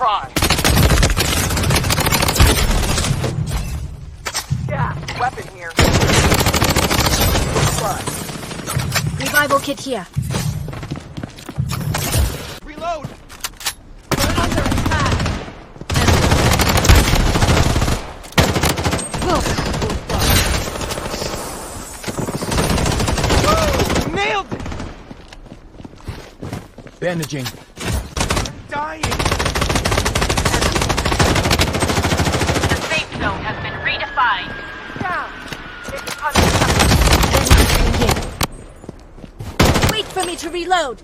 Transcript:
try. Yeah, weapon here. Revival kit here. Reload! We're under attack. Woo! Nailed it! Bandaging. I'm dying! The safe zone has been redefined. Down! It's Wait for me to reload.